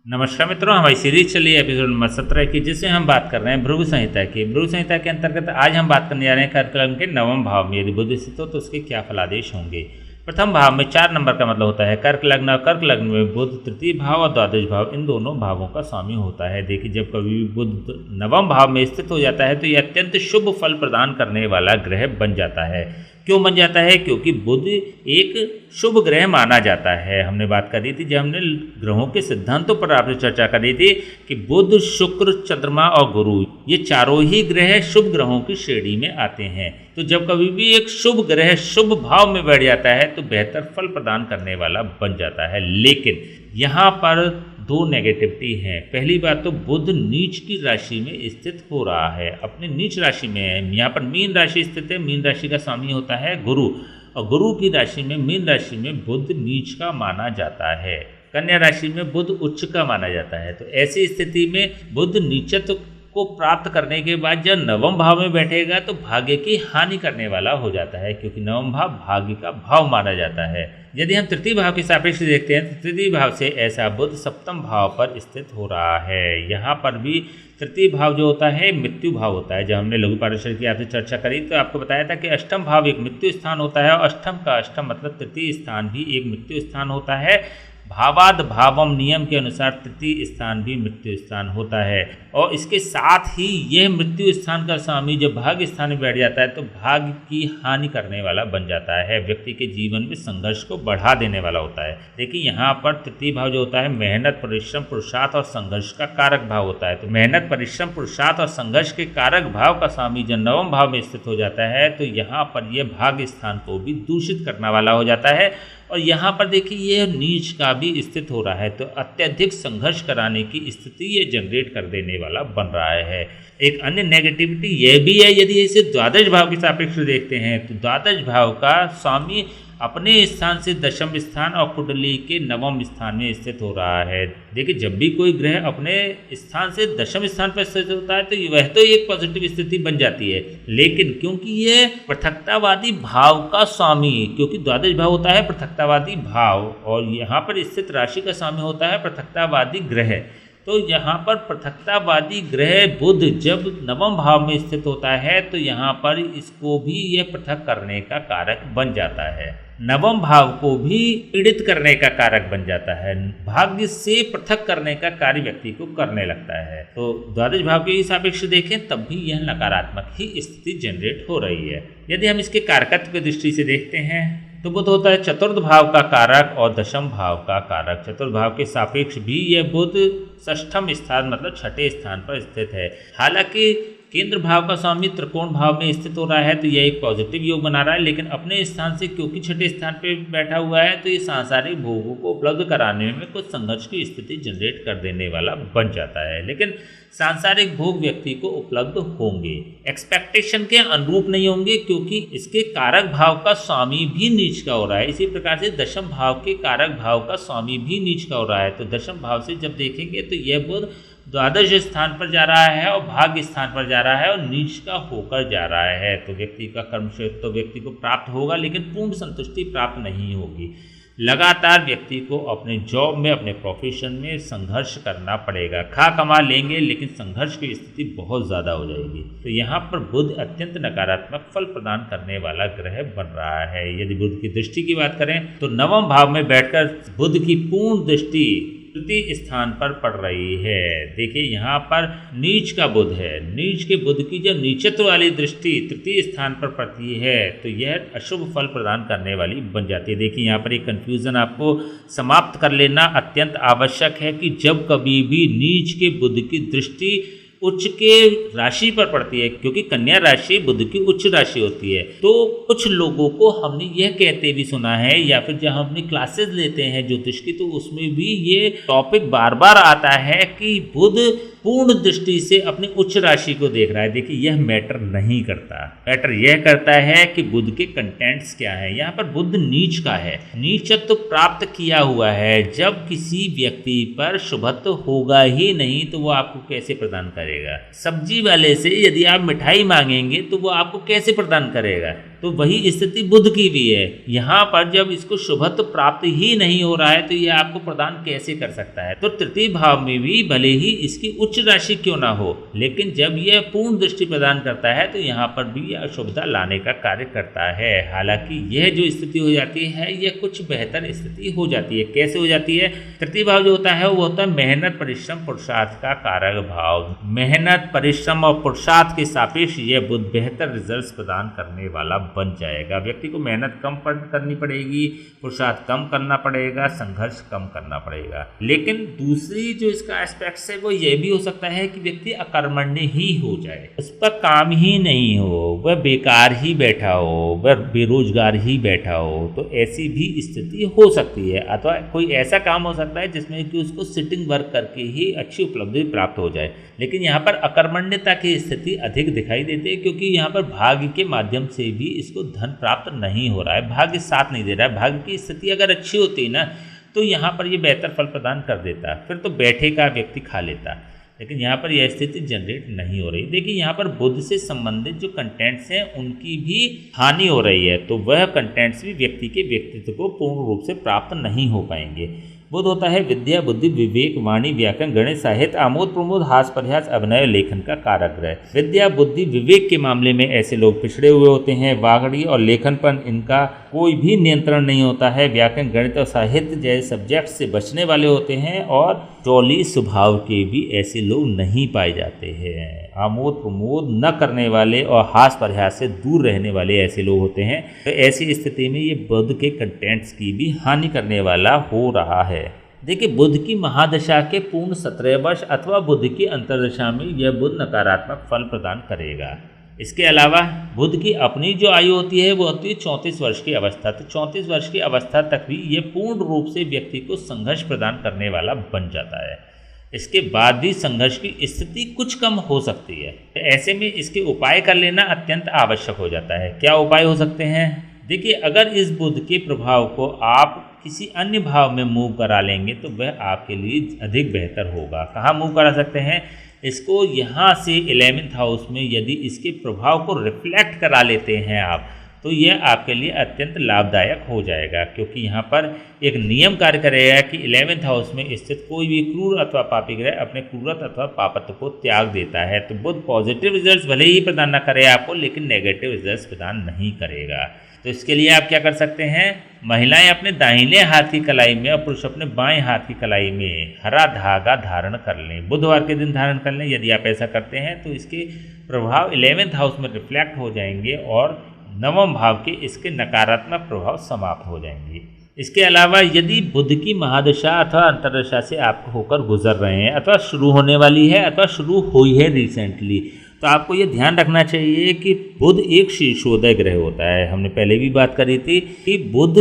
नमस्कार मित्रों, हमारी सीरीज चली है एपिसोड नंबर 17 की, जिसमें हम बात कर रहे हैं भृगु संहिता की। भृगु संहिता के अंतर्गत आज हम बात करने जा रहे हैं कर्क लग्न के नवम भाव में यदि बुध स्थित हो तो उसके क्या फलादेश होंगे। प्रथम भाव में 4 नंबर का मतलब होता है कर्क लग्न, और कर्क लग्न में बुध तृतीय भाव और द्वादश भाव इन दोनों भावों का स्वामी होता है। देखिए, जब कभी भी बुध नवम भाव में स्थित हो जाता है तो यह अत्यंत शुभ फल प्रदान करने वाला ग्रह बन जाता है। क्यों बन जाता है? क्योंकि बुध एक शुभ ग्रह माना जाता है। हमने बात करी थी, जब हमने ग्रहों के सिद्धांतों पर आपसे चर्चा करी थी कि बुध, शुक्र, चंद्रमा और गुरु ये चारों ही ग्रह शुभ ग्रहों की श्रेणी में आते हैं। तो जब कभी भी एक शुभ ग्रह शुभ भाव में बैठ जाता है तो बेहतर फल प्रदान करने वाला बन जाता है। लेकिन यहाँ पर 2 नेगेटिविटी हैं। पहली बात तो बुध नीच की राशि में स्थित हो रहा है, अपने नीच राशि में है। यहाँ पर मीन राशि स्थित है, मीन राशि का स्वामी होता है गुरु, और गुरु की राशि में मीन राशि में बुध नीच का माना जाता है। कन्या राशि में बुध उच्च का माना जाता है। तो ऐसी स्थिति में बुध नीचत्व को प्राप्त करने के बाद जब नवम भाव में बैठेगा तो भाग्य की हानि करने वाला हो जाता है, क्योंकि नवम भाव भाग्य का भाव माना जाता है। यदि हम तृतीय भाव के सापेक्ष देखते हैं तो तृतीय भाव से ऐसा बुध सप्तम भाव पर स्थित हो रहा है। यहाँ पर भी तृतीय भाव जो होता है मृत्यु भाव होता है। जब हमने लघु पारेषण की आपसे चर्चा करी तो आपको बताया था कि अष्टम भाव एक मृत्यु स्थान होता है, और अष्टम का अष्टम मतलब तृतीय स्थान भी एक मृत्यु स्थान होता है। भावाद भावम नियम के अनुसार तृतीय स्थान भी मृत्यु स्थान होता है, और इसके साथ ही यह मृत्यु स्थान का स्वामी जब भाग्य स्थान में बैठ जाता है तो भाग्य की हानि करने वाला बन जाता है, व्यक्ति के जीवन में संघर्ष को बढ़ा देने वाला होता है। देखिए, यहाँ पर तृतीय भाव जो होता है मेहनत, परिश्रम, पुरुषार्थ और संघर्ष का कारक भाव होता है। तो मेहनत, परिश्रम, पुरुषार्थ और संघर्ष के कारक भाव का स्वामी जब नवम भाव में स्थित हो जाता है तो यहाँ पर यह भाग्य स्थान को भी दूषित करने वाला हो जाता है। और यहाँ पर देखिए, ये नीच का भी स्थित हो रहा है, तो अत्यधिक संघर्ष कराने की स्थिति ये जनरेट कर देने वाला बन रहा है। एक अन्य नेगेटिविटी यह भी है, यदि इसे द्वादश भाव के सापेक्ष देखते हैं तो द्वादश भाव का स्वामी अपने स्थान से दशम स्थान और कुंडली के नवम स्थान में स्थित हो रहा है। देखिए, जब भी कोई ग्रह अपने स्थान से दशम स्थान पर स्थित होता है तो वह तो एक पॉजिटिव स्थिति बन जाती है, लेकिन क्योंकि ये पृथकतावादी भाव का स्वामी, क्योंकि द्वादश भाव होता है पृथकतावादी भाव और यहाँ पर स्थित राशि का स्वामी होता है पृथकतावादी ग्रह, तो यहाँ पर पृथकतावादी ग्रह बुध जब नवम भाव में स्थित होता है तो यहाँ पर इसको भी यह पृथक करने का कारक बन जाता है, नवम भाव को भी पीड़ित करने का कारक बन जाता है, भाग्य से पृथक करने का कार्य व्यक्ति को करने लगता है। तो द्वादश भाव के सापेक्ष देखें तब भी यह नकारात्मक ही स्थिति जनरेट हो रही है। यदि हम इसके कारकत्व की दृष्टि से देखते हैं तो बुध होता है चतुर्थ भाव का कारक और दशम भाव का कारक। चतुर्थ भाव के सापेक्ष भी यह बुध षष्ठम स्थान मतलब छठे स्थान पर स्थित है। हालांकि केंद्र भाव का स्वामी त्रिकोण भाव में स्थित हो रहा है तो यह एक पॉजिटिव योग बना रहा है, लेकिन अपने स्थान से क्योंकि छठे स्थान पे बैठा हुआ है तो ये सांसारिक भोगों को उपलब्ध कराने में कुछ संघर्ष की स्थिति जनरेट कर देने वाला बन जाता है। लेकिन सांसारिक भोग व्यक्ति को उपलब्ध होंगे, एक्सपेक्टेशन के अनुरूप नहीं होंगे, क्योंकि इसके कारक भाव का स्वामी भी नीच का हो रहा है। इसी प्रकार से दशम भाव के कारक भाव का स्वामी भी नीच का हो रहा है। तो दशम भाव से जब देखेंगे तो यह बुध द्वादश स्थान पर जा रहा है और भाग्य स्थान पर जा रहा है और नीच का होकर जा रहा है। तो व्यक्ति का कर्म क्षेत्र तो व्यक्ति को प्राप्त होगा, लेकिन पूर्ण संतुष्टि प्राप्त नहीं होगी। लगातार व्यक्ति को अपने जॉब में, अपने प्रोफेशन में संघर्ष करना पड़ेगा। खा कमा लेंगे लेकिन संघर्ष की स्थिति बहुत ज़्यादा हो जाएगी। तो यहाँ पर बुध अत्यंत नकारात्मक फल प्रदान करने वाला ग्रह बन रहा है। यदि बुध की दृष्टि की बात करें तो नवम भाव में बैठकर बुध की पूर्ण दृष्टि तृतीय स्थान पर पड़ रही है। देखिए, यहाँ पर नीच का बुध है, नीच के बुध की जब नीचत्व वाली दृष्टि तृतीय स्थान पर पड़ती है तो यह अशुभ फल प्रदान करने वाली बन जाती है। देखिए, यहाँ पर एक कंफ्यूजन आपको समाप्त कर लेना अत्यंत आवश्यक है कि जब कभी भी नीच के बुध की दृष्टि उच्च के राशि पर पड़ती है, क्योंकि कन्या राशि बुध की उच्च राशि होती है, तो कुछ लोगों को हमने यह कहते भी सुना है या फिर जब हम अपनी क्लासेस लेते हैं ज्योतिष की तो उसमें भी ये टॉपिक बार बार आता है कि बुध पूर्ण दृष्टि से अपनी उच्च राशि को देख रहा है। देखिए, यह मैटर नहीं करता, मैटर यह करता है कि बुध के कंटेंट्स क्या है। यहाँ पर बुध नीच का है, नीचत्व प्राप्त किया हुआ है। जब किसी व्यक्ति पर शुभत्व होगा ही नहीं तो वो आपको कैसे प्रदान करेगा? सब्जी वाले से यदि आप मिठाई मांगेंगे तो वो आपको कैसे प्रदान करेगा? तो वही स्थिति बुध की भी है। यहाँ पर जब इसको शुभत्व प्राप्त ही नहीं हो रहा है तो ये आपको प्रदान कैसे कर सकता है। तो तृतीय भाव में भी भले ही इसकी उच्च राशि क्यों ना हो, लेकिन जब यह पूर्ण दृष्टि प्रदान करता है तो यहाँ पर भी यह अशुभता लाने का कार्य करता है। हालांकि यह जो स्थिति हो जाती है यह कुछ बेहतर स्थिति हो जाती है। कैसे हो जाती है? तृतीय भाव जो होता है वो होता है मेहनत, परिश्रम, पुरुषार्थ का कारक भाव। मेहनत, परिश्रम और पुरुषार्थ के सापेक्ष यह बुध बेहतर रिजल्ट्स प्रदान करने वाला बन जाएगा। व्यक्ति को मेहनत कम करनी पड़ेगी, पुरुषार्थ कम करना पड़ेगा, संघर्ष कम करना पड़ेगा। लेकिन दूसरी जो इसका एस्पेक्ट है वो ये भी हो सकता है कि व्यक्ति अकर्मण्य ही हो जाए, उस पर काम ही नहीं हो, वह बेकार ही बैठा हो, वह बेरोजगार ही बैठा हो, तो ऐसी भी स्थिति हो सकती है। अथवा कोई ऐसा काम हो सकता है जिसमें कि उसको सिटिंग वर्क करके ही अच्छी उपलब्धि प्राप्त हो जाए। लेकिन यहाँ पर अकर्मण्यता की स्थिति अधिक दिखाई देती है, क्योंकि यहाँ पर भाग्य के माध्यम से भी इसको धन प्राप्त नहीं हो रहा है, भाग्य साथ नहीं दे रहा है। भाग्य की स्थिति अगर अच्छी होती ना तो यहाँ पर ये बेहतर फल प्रदान कर देता, फिर तो बैठे का व्यक्ति खा लेता। लेकिन यहाँ पर यह स्थिति जनरेट नहीं हो रही। देखिए यहाँ पर बुध से संबंधित जो कंटेंट्स हैं उनकी भी हानि हो रही है, तो वह कंटेंट्स भी व्यक्ति के व्यक्तित्व को पूर्ण रूप से प्राप्त नहीं हो पाएंगे। बुध होता है विद्या, बुद्धि, विवेक, वाणी, व्याकरण, गणित, साहित्य, आमोद प्रमोद, हास परिहास, अभिनय, लेखन का कारक ग्रह। विद्या, बुद्धि, विवेक के मामले में ऐसे लोग पिछड़े हुए होते हैं। वागड़ी और लेखन पर इनका कोई भी नियंत्रण नहीं होता है। व्याकरण, गणित और साहित्य जैसे सब्जेक्ट से बचने वाले होते हैं और चौली स्वभाव के भी ऐसे लोग नहीं पाए जाते हैं। आमोद प्रमोद न करने वाले और हास परिहास से दूर रहने वाले ऐसे लोग होते हैं। तो ऐसी स्थिति में ये बुध के कंटेंट्स की भी हानि करने वाला हो रहा है। देखिए बुध की महादशा के पूर्ण 17 वर्ष अथवा बुध की अंतर्दशा में यह बुध नकारात्मक फल प्रदान करेगा। इसके अलावा बुध की अपनी जो आयु होती है वो होती है 34 वर्ष की अवस्था। तो 34 वर्ष की अवस्था तक भी ये पूर्ण रूप से व्यक्ति को संघर्ष प्रदान करने वाला बन जाता है। इसके बाद भी संघर्ष की स्थिति कुछ कम हो सकती है। तो ऐसे में इसके उपाय कर लेना अत्यंत आवश्यक हो जाता है। क्या उपाय हो सकते हैं? देखिए अगर इस बुध के प्रभाव को आप किसी अन्य भाव में मूव करा लेंगे तो वह आपके लिए अधिक बेहतर होगा। कहाँ मूव करा सकते हैं? इसको यहाँ से 11th हाउस में यदि इसके प्रभाव को रिफ्लेक्ट करा लेते हैं आप, तो यह आपके लिए अत्यंत लाभदायक हो जाएगा, क्योंकि यहाँ पर एक नियम कार्य करेगा कि 11th हाउस में स्थित कोई भी क्रूर अथवा पापी ग्रह अपने क्रूरत अथवा पापत्व को त्याग देता है। तो बुध पॉजिटिव रिजल्ट्स भले ही प्रदान न करे आपको, लेकिन नेगेटिव रिजल्ट्स प्रदान नहीं करेगा। तो इसके लिए आप क्या कर सकते हैं? महिलाएं अपने दाहिने हाथ की कलाई में और पुरुष अपने बाएं हाथ की कलाई में हरा धागा धारण कर लें। बुधवार के दिन धारण कर लें। यदि आप ऐसा करते हैं तो इसके प्रभाव 11th हाउस में रिफ्लेक्ट हो जाएंगे और 9वें भाव के इसके नकारात्मक प्रभाव समाप्त हो जाएंगे। इसके अलावा यदि बुध की महादशा अथवा अंतर्दशा से आप होकर गुजर रहे हैं अथवा शुरू होने वाली है अथवा शुरू हुई है रिसेंटली, तो आपको ये ध्यान रखना चाहिए कि बुध एक शीर्षोदय ग्रह होता है। हमने पहले भी बात करी थी कि बुध,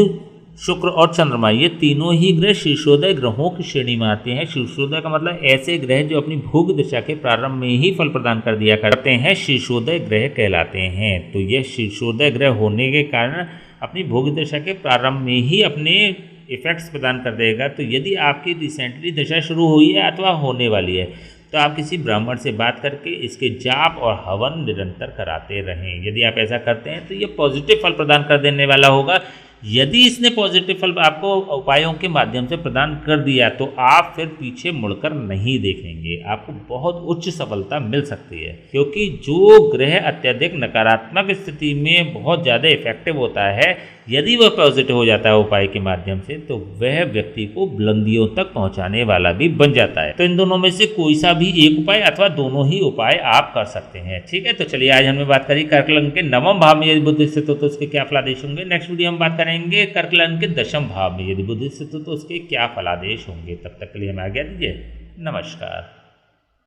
शुक्र और चंद्रमा ये तीनों ही ग्रह शीर्षोदय ग्रहों की श्रेणी में आते हैं। शीर्षोदय का मतलब ऐसे ग्रह जो अपनी भोग दशा के प्रारंभ में ही फल प्रदान कर दिया करते हैं, शीर्षोदय ग्रह कहलाते हैं। तो यह शीर्षोदय ग्रह होने के कारण अपनी भोग दशा के प्रारंभ में ही अपने इफेक्ट्स प्रदान कर देगा। तो यदि आपकी रिसेंटली दशा शुरू हुई है अथवा होने वाली है तो आप किसी ब्राह्मण से बात करके इसके जाप और हवन निरंतर कराते रहें। यदि आप ऐसा करते हैं तो ये पॉजिटिव फल प्रदान कर देने वाला होगा। यदि इसने पॉजिटिव फल आपको उपायों के माध्यम से प्रदान कर दिया तो आप फिर पीछे मुड़कर नहीं देखेंगे, आपको बहुत उच्च सफलता मिल सकती है। क्योंकि जो ग्रह अत्यधिक नकारात्मक स्थिति में बहुत ज़्यादा इफेक्टिव होता है, यदि वह पॉजिटिव हो जाता है उपाय के माध्यम से, तो वह व्यक्ति को बुलंदियों तक पहुंचाने वाला भी बन जाता है। तो इन दोनों में से कोई सा भी एक उपाय अथवा दोनों ही उपाय आप कर सकते हैं। ठीक है, तो चलिए आज हमने बात करी कर्क लग्न के 9वें भाव में यदि बुध स्थित हो तो उसके क्या फलादेश होंगे। नेक्स्ट वीडियो हम बात करेंगे कर्क लग्न के 10वें भाव में यदि बुध स्थित हो तो उसके क्या फलादेश होंगे। तब तक के लिए हमें आज्ञा दीजिए। नमस्कार।